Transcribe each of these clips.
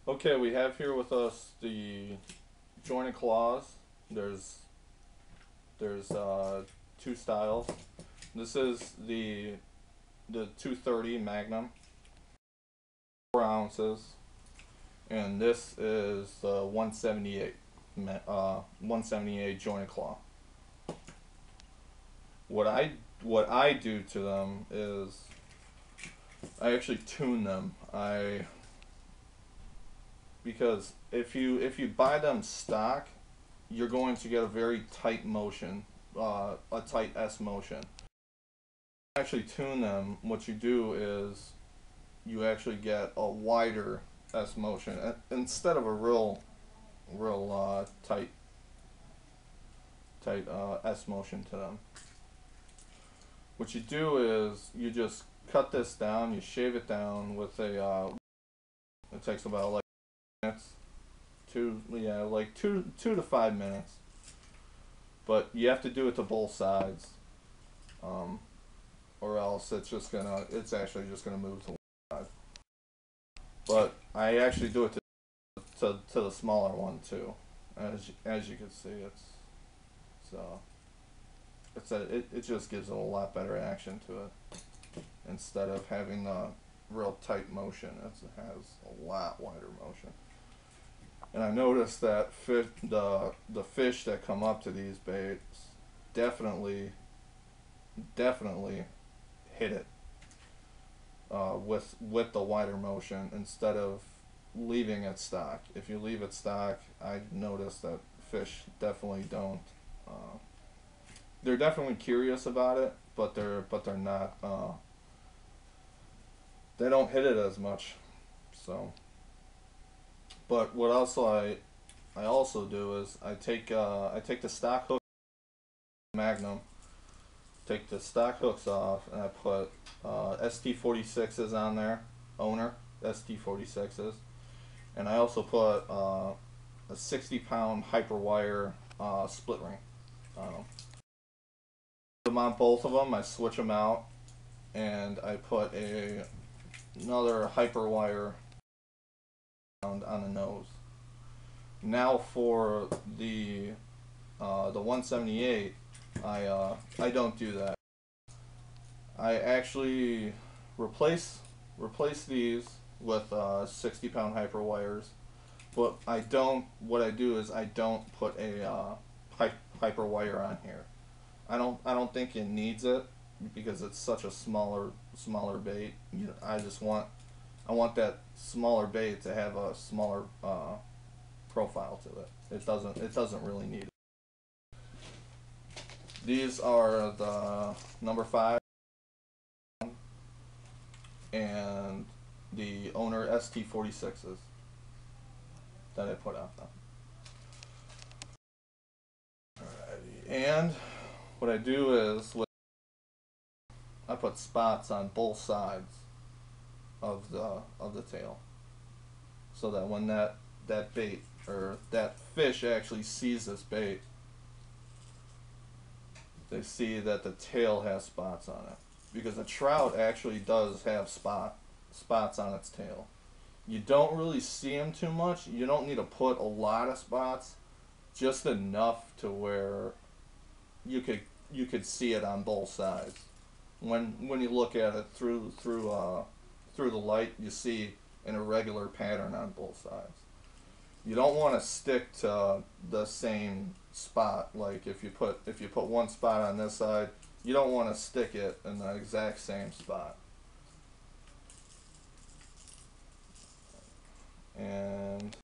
Okay, we have here with us the jointed claws. There's there's two styles. This is the 230 Magnum, 4 ounces, and this is the 178 178 jointed claw. What I what I do to them is I actually tune them. I Because if you buy them stock, you're going to get a very tight motion, a tight S motion. Actually tune them. What you do is you actually get a wider S motion instead of a real tight S motion to them. What you do is you just cut this down. You shave it down with a. It takes about like minutes, like 2 to 5 minutes. But you have to do it to both sides, um, or else it's actually just gonna move to one side. But I actually do it to the smaller one too, as you can see, so it just gives it a lot better action to it instead of having a real tight motion. It has a lot wider motion. And I noticed that the fish that come up to these baits definitely definitely hit it with the wider motion instead of leaving it stock. If you leave it stock, I noticed that fish definitely don't. Uh, they're definitely curious about it, but they're not. They don't hit it as much. So, but what also I also do is I take the stock hook Magnum, take the stock hooks off, and I put ST46s on there, owner ST46s, and I also put a 60-pound hyperwire split ring on them. Put them on both of them. I switch them out, and I put another hyperwire on the nose. Now for the 178, I don't do that. I actually replace these with 60-pound hyper wires, but I don't. What I do is I don't put a hyper wire on here. I don't think it needs it because it's such a smaller bait. I want that smaller bait to have a smaller profile to it. It doesn't really need it. These are the number 5 and the owner ST46s that I put out there. Alrighty. And what I do is I put spots on both sides of the tail, so that when that bait or that fish actually sees this bait, they see that the tail has spots on it, because a trout actually does have spots on its tail. You don't really see them too much. You don't need to put a lot of spots, just enough to where you could see it on both sides. When you look at it through the light, you see an irregular pattern on both sides. You don't want to stick to the same spot. Like if you put one spot on this side, you don't want to stick it in the exact same spot. And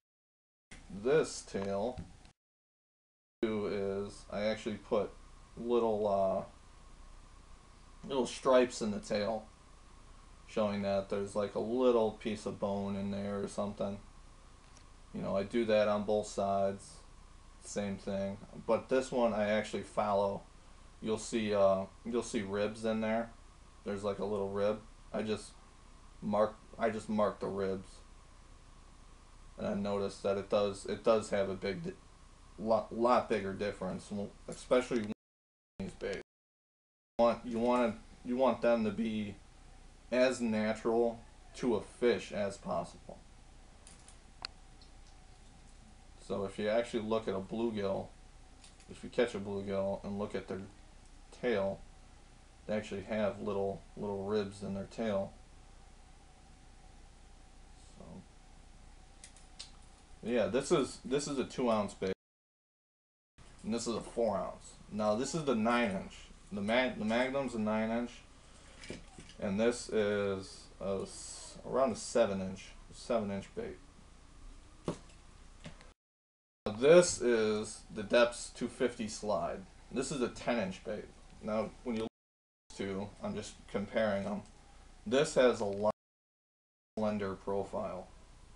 this tail is I actually put little stripes in the tail, showing that there's like a little piece of bone in there or something. I do that on both sides, same thing. But this one I actually fallow. You'll see ribs in there. There's like a little rib. I just mark the ribs, and I noticed that it does have a lot bigger difference, especially when these baits. You want them to be as natural to a fish as possible. So if you actually look at a bluegill, if you catch a bluegill and look at their tail, they actually have little ribs in their tail. So yeah, this is a 2-ounce bait, and this is a 4-ounce. Now this is the 9-inch. The Magnum's a 9-inch, and this is around a 7-inch bait. This is the Depths 250 slide. This is a 10-inch bait. Now when you look at these two, I'm just comparing them. This has a lot slender profile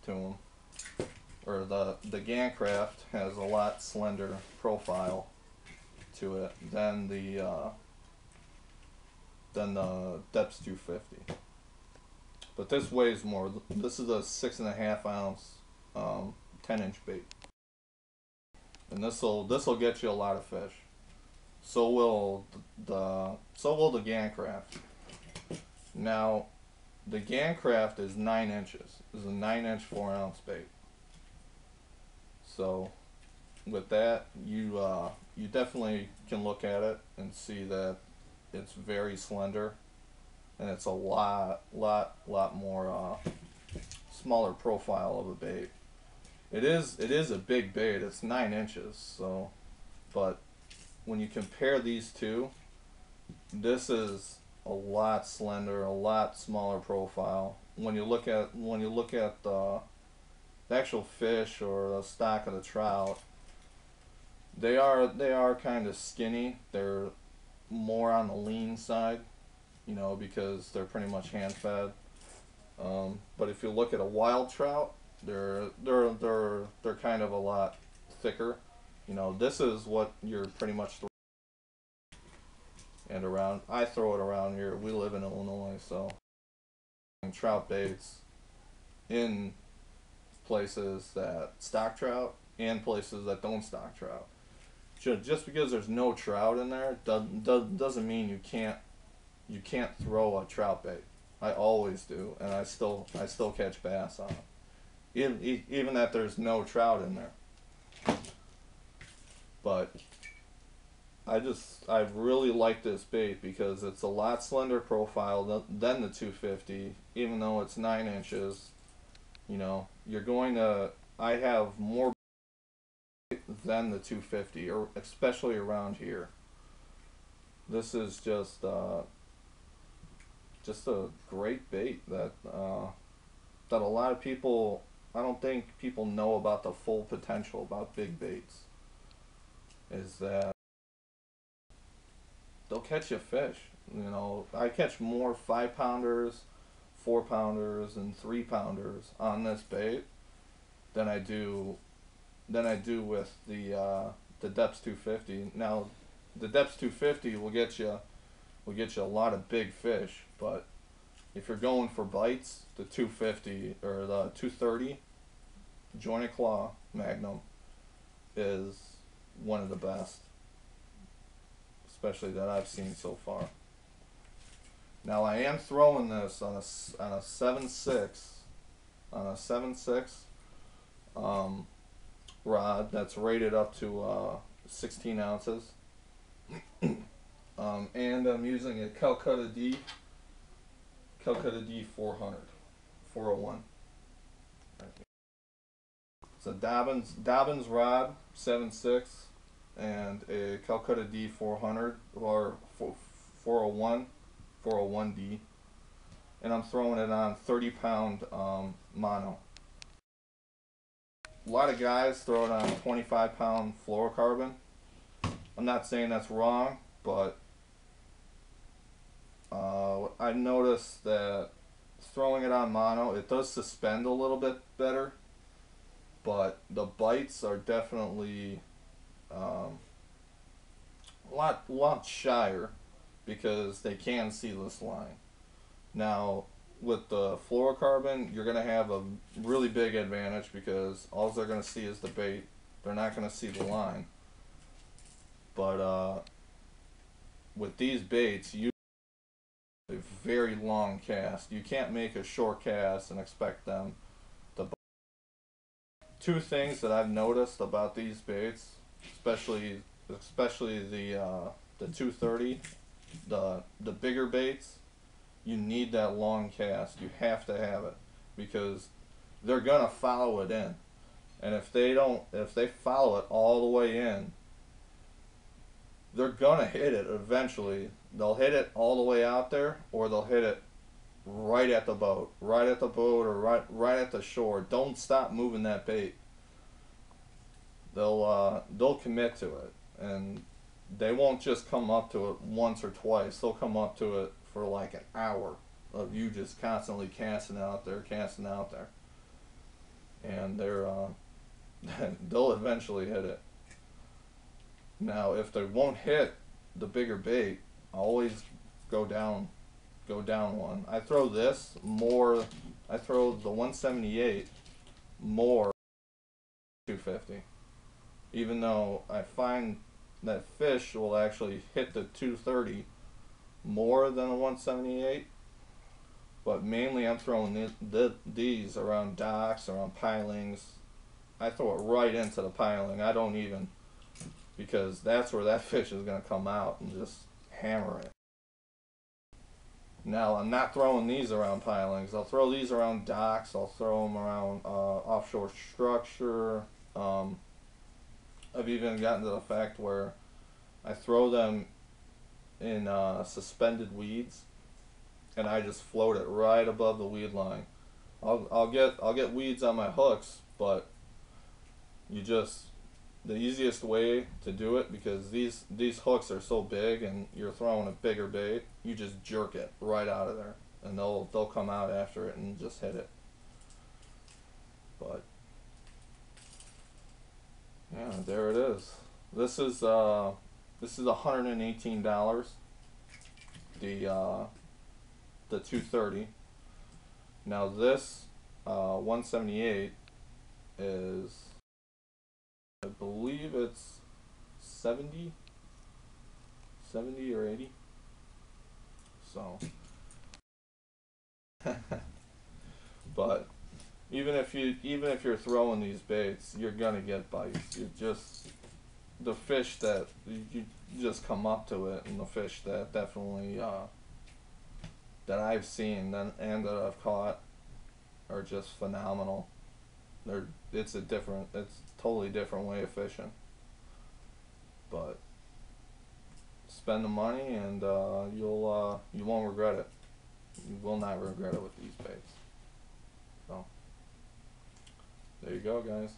to them, or the Gancraft has a lot slender profile to it than the Depths 250. But this weighs more. This is a 6.5 ounce 10-inch bait, and this'll get you a lot of fish. So will the Gancraft. Now, the Gancraft is 9 inches. It's a 9-inch 4-ounce bait. So, with that, you definitely can look at it and see that it's very slender, and it's a lot more smaller profile of a bait. It is a big bait. It's 9 inches. So, but when you compare these two, this is a lot slender, a lot smaller profile. When you look at the actual fish or the stock of the trout, they are kind of skinny. They're more on the lean side, you know, because they're pretty much hand fed. But if you look at a wild trout, they're kind of a lot thicker. You know, this is what you're pretty much and around. I throw it around here. We live in Illinois, so trout baits in places that stock trout and places that don't stock trout. Just because there's no trout in there doesn't mean you can't throw a trout bait. I always do, and I still catch bass on it, even that there's no trout in there. But I really like this bait because it's a lot slender profile than the 250, even though it's 9 inches. You know, I have more than the 250, or especially around here. This is just a great bait that a lot of people, I don't think people know about the full potential about big baits, is that they'll catch you fish. You know, I catch more 5-pounders, 4-pounders, and 3-pounders on this bait than I do with the Depths 250. Now, the Depths 250 will get you a lot of big fish, but if you're going for bites, the 250 or the 230 jointed claw Magnum is one of the best, especially that I've seen so far. Now I am throwing this on a 7.6 rod that's rated up to 16 ounces, and I'm using a Calcutta D 401. It's a Dobbins rod 7.6 and a Calcutta D 400 or 401D, and I'm throwing it on 30-pound mono. A lot of guys throw it on 25-pound fluorocarbon. I'm not saying that's wrong, but I noticed that throwing it on mono, it does suspend a little bit better, but the bites are definitely a lot shyer because they can see this line. Now, with the fluorocarbon, you're going to have a really big advantage because all they're going to see is the bait. They're not going to see the line. But with these baits, you a very long cast. You can't make a short cast and expect them two things that I've noticed about these baits, especially the 230, the bigger baits. You need that long cast. You have to have it because they're gonna follow it in, and if they follow it all the way in, they're gonna hit it eventually. They'll hit it all the way out there, or they'll hit it right at the boat, or right at the shore. Don't stop moving that bait. They'll commit to it, and they won't just come up to it once or twice. They'll come up to it for like an hour of you just constantly casting out there, and they'll eventually hit it. Now, if they won't hit the bigger bait, I always go down one. I throw this more. I throw the 178 more 250, even though I find that fish will actually hit the 230 more than a 178. But mainly I'm throwing these around docks, around pilings. I throw it right into the piling. I don't even, because that's where that fish is going to come out and just hammer it. Now, I'm not throwing these around pilings. I'll throw these around docks. I'll throw them around offshore structure. I've even gotten to the fact where I throw them in suspended weeds, and I just float it right above the weed line. I'll get weeds on my hooks, but the easiest way to do it, because these hooks are so big and you're throwing a bigger bait, you just jerk it right out of there, and they'll come out after it and just hit it. But yeah, there it is. This is $118. The 230. Now this 178 is, I believe it's 70 or 80. So but even if you're throwing these baits, you're gonna get bites. The fish that you just come up to it, and the fish that definitely that I've seen and that I've caught are just phenomenal. It's a totally different way of fishing. But spend the money, and you won't regret it. You will not regret it with these baits. So there you go, guys.